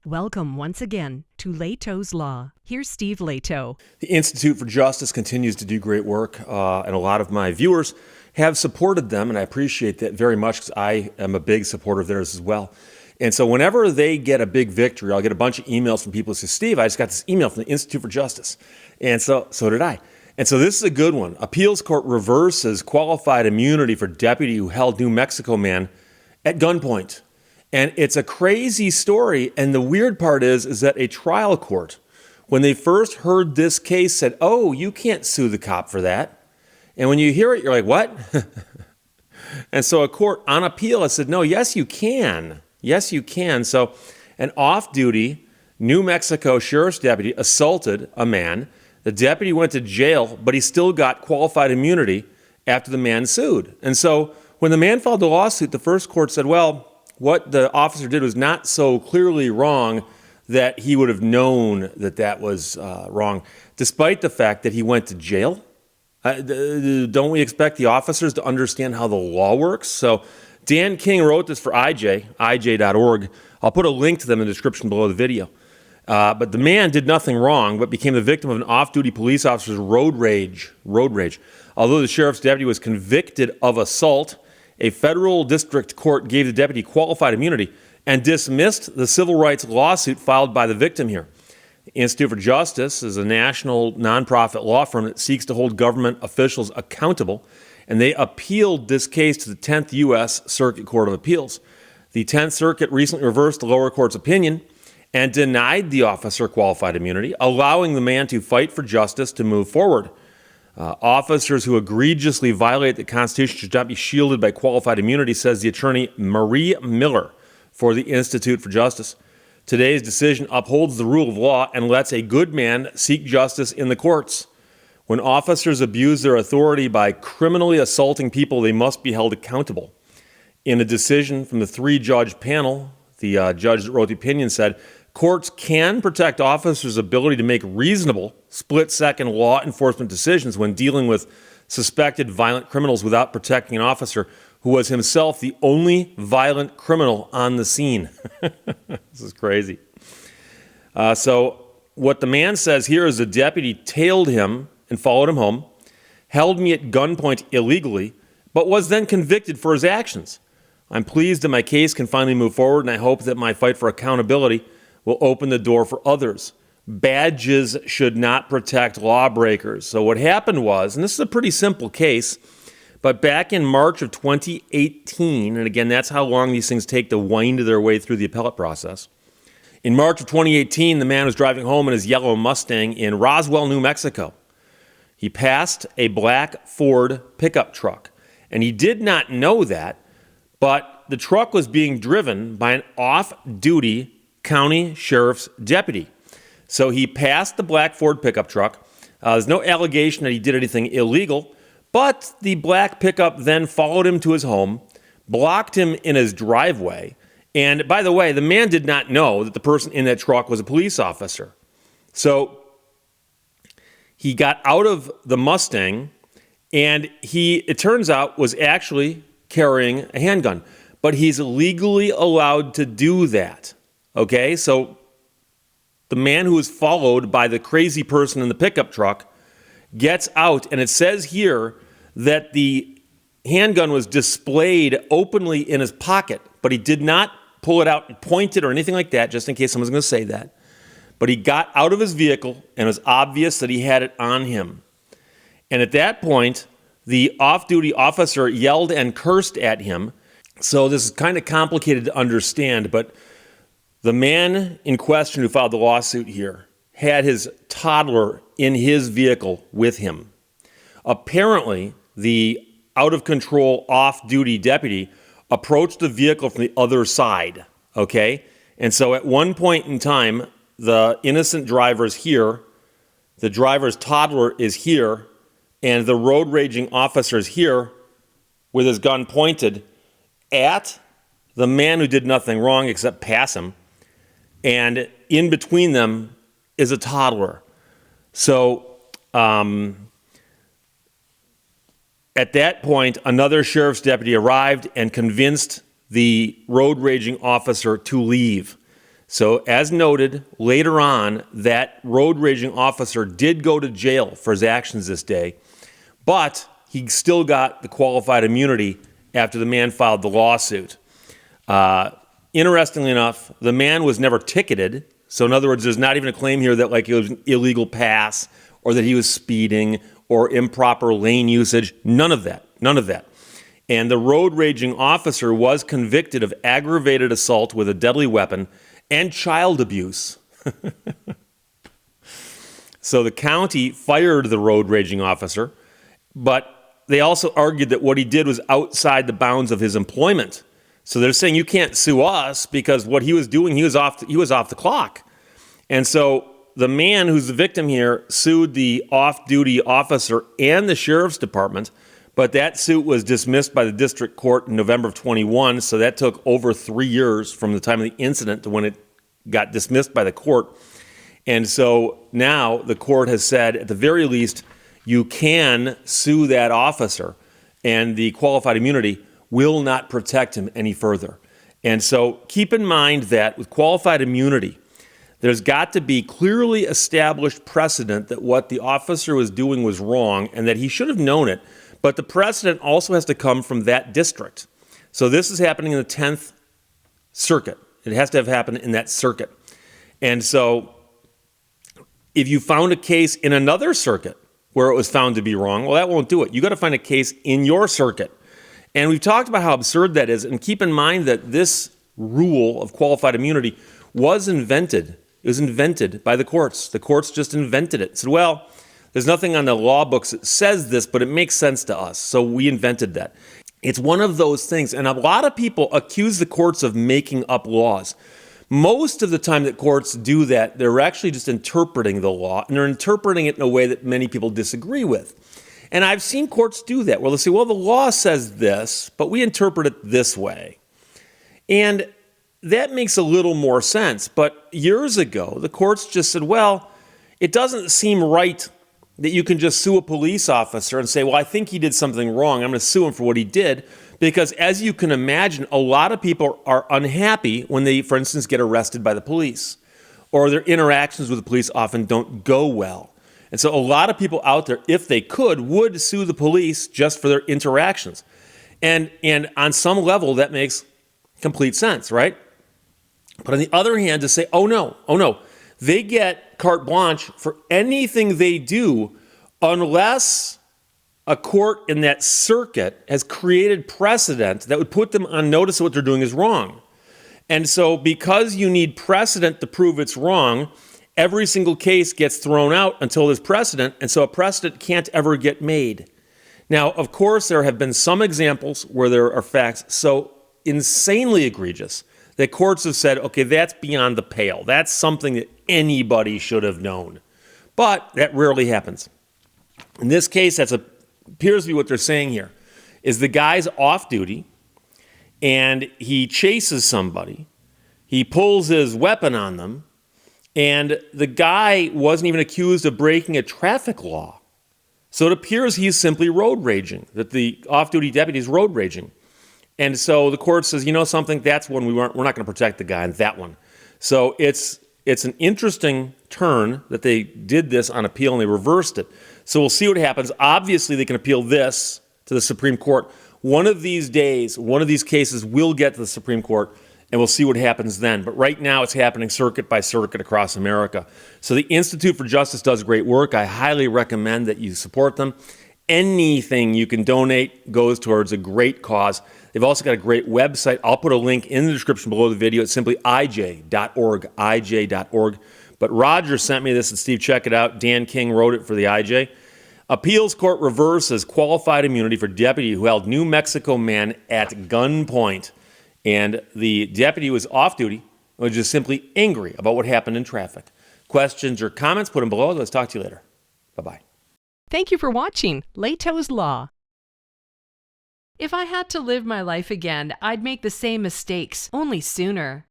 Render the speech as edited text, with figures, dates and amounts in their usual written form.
Welcome once again to Lehto's Law. Here's Steve Lehto. The Institute for Justice continues to do great work, and a lot of my viewers have supported them, and I appreciate that very much because I am a big supporter of theirs as well. And so whenever they get a big victory, I'll get a bunch of emails from people who say, Steve, I just got this email from the Institute for Justice. And so did I. And so this is a good one. Appeals court reverses qualified immunity for deputy who held New Mexico man at gunpoint. And it's a crazy story. And the weird part is that a trial court, when they first heard this case, said, oh, you can't sue the cop for that. And when you hear it, you're like, what? And so a court on appeal has said, no, yes, you can. Yes, you can. So an off-duty New Mexico sheriff's deputy assaulted a man. The deputy went to jail, but he still got qualified immunity after the man sued. And so when the man filed the lawsuit, the first court said, well, what the officer did was not so clearly wrong that he would have known that that was wrong, despite the fact that he went to jail. Don't we expect the officers to understand how the law works? So Dan King wrote this for ij.org. I'll put a link to them in the description below the video. But the man did nothing wrong, but became the victim of an off-duty police officer's road rage. Although the sheriff's deputy was convicted of assault, a federal district court gave the deputy qualified immunity and dismissed the civil rights lawsuit filed by the victim here. The Institute for Justice is a national nonprofit law firm that seeks to hold government officials accountable, and they appealed this case to the 10th U.S. Circuit Court of Appeals. The 10th Circuit recently reversed the lower court's opinion and denied the officer qualified immunity, allowing the man to fight for justice to move forward. Officers who egregiously violate the Constitution should not be shielded by qualified immunity, says the attorney Marie Miller for the Institute for Justice. Today's decision upholds the rule of law and lets a good man seek justice in the courts. When officers abuse their authority by criminally assaulting people, they must be held accountable. In a decision from the three-judge panel, the judge that wrote the opinion said, courts can protect officers' ability to make reasonable split-second law enforcement decisions when dealing with suspected violent criminals without protecting an officer who was himself the only violent criminal on the scene. This is crazy. So what the man says here is the deputy tailed him and followed him home, held me at gunpoint illegally, but was then convicted for his actions. I'm pleased that my case can finally move forward, and I hope that my fight for accountability will open the door for others. Badges should not protect lawbreakers. So what happened was, and this is a pretty simple case, but back in March of 2018, and again, that's how long these things take to wind their way through the appellate process. In March of 2018, the man was driving home in his yellow Mustang in Roswell, New Mexico. He passed a black Ford pickup truck, and he did not know that, but the truck was being driven by an off-duty county sheriff's deputy. So he passed the black Ford pickup truck. There's no allegation that he did anything illegal, but the black pickup then followed him to his home, blocked him in his driveway. And by the way, the man did not know that the person in that truck was a police officer. So he got out of the Mustang, and he, it turns out, was actually carrying a handgun. But he's legally allowed to do that. Okay, so the man who was followed by the crazy person in the pickup truck gets out, and it says here that the handgun was displayed openly in his pocket, but he did not pull it out and point it or anything like that, just in case someone's going to say that. But he got out of his vehicle, and it was obvious that he had it on him. And at that point, the off-duty officer yelled and cursed at him. So this is kind of complicated to understand, but the man in question who filed the lawsuit here had his toddler in his vehicle with him. Apparently, the out-of-control off-duty deputy approached the vehicle from the other side, okay? And so at one point in time, the innocent driver is here, the driver's toddler is here, and the road-raging officer is here with his gun pointed at the man who did nothing wrong except pass him. And in between them is a toddler. So at that point, another sheriff's deputy arrived and convinced the road raging officer to leave. So as noted, later on, that road raging officer did go to jail for his actions this day, but he still got the qualified immunity after the man filed the lawsuit. Interestingly enough, the man was never ticketed. So in other words, there's not even a claim here that like it was an illegal pass or that he was speeding or improper lane usage. None of that. None of that. And the road raging officer was convicted of aggravated assault with a deadly weapon and child abuse. So the county fired the road raging officer, but they also argued that what he did was outside the bounds of his employment. So they're saying you can't sue us because what he was doing, he was off the clock. And so the man who's the victim here sued the off-duty officer and the sheriff's department, but that suit was dismissed by the district court in November of 21, so that took over 3 years from the time of the incident to when it got dismissed by the court. And so now the court has said, at the very least, you can sue that officer, and the qualified immunity will not protect him any further. And so keep in mind that with qualified immunity, there's got to be clearly established precedent that what the officer was doing was wrong and that he should have known it, but the precedent also has to come from that district. So this is happening in the 10th Circuit. It has to have happened in that circuit. And so if you found a case in another circuit where it was found to be wrong, well, that won't do it. You got to find a case in your circuit. And we've talked about how absurd that is. And keep in mind that this rule of qualified immunity was invented. It was invented by the courts. The courts just invented it. Said, well, there's nothing on the law books that says this, but it makes sense to us. So we invented that. It's one of those things. And a lot of people accuse the courts of making up laws. Most of the time that courts do that, they're actually just interpreting the law, and they're interpreting it in a way that many people disagree with. And I've seen courts do that, where they'll say, well, the law says this, but we interpret it this way. And that makes a little more sense. But years ago, the courts just said, well, it doesn't seem right that you can just sue a police officer and say, well, I think he did something wrong. I'm going to sue him for what he did. Because as you can imagine, a lot of people are unhappy when they, for instance, get arrested by the police, or their interactions with the police often don't go well. And so a lot of people out there, if they could, would sue the police just for their interactions. And on some level, that makes complete sense, right? But on the other hand, to say, oh no, they get carte blanche for anything they do unless a court in that circuit has created precedent that would put them on notice that what they're doing is wrong. And so because you need precedent to prove it's wrong, every single case gets thrown out until there's precedent, and so a precedent can't ever get made. Now, of course, there have been some examples where there are facts so insanely egregious that courts have said, okay, that's beyond the pale. That's something that anybody should have known. But that rarely happens. In this case, that appears to be what they're saying here, is the guy's off duty, and he chases somebody. He pulls his weapon on them, and the guy wasn't even accused of breaking a traffic law. So it appears he's simply road raging, that the off-duty deputy is road raging. And so the court says, you know something, that's one we're not going to protect the guy on that one. So it's an interesting turn that they did this on appeal and they reversed it. So we'll see what happens. Obviously, they can appeal this to the Supreme Court. One of these days, one of these cases will get to the Supreme Court, and we'll see what happens then. But right now, it's happening circuit by circuit across America. So the Institute for Justice does great work. I highly recommend that you support them. Anything you can donate goes towards a great cause. They've also got a great website. I'll put a link in the description below the video. It's simply ij.org, ij.org. But Roger sent me this, and Steve, check it out. Dan King wrote it for the IJ. Appeals court reverses qualified immunity for deputy who held New Mexico man at gunpoint. And the deputy was off duty, was just simply angry about what happened in traffic. Questions or comments, put them below. Let's talk to you later. Bye-bye. Thank you for watching Lehto's Law. If I had to live my life again, I'd make the same mistakes, only sooner.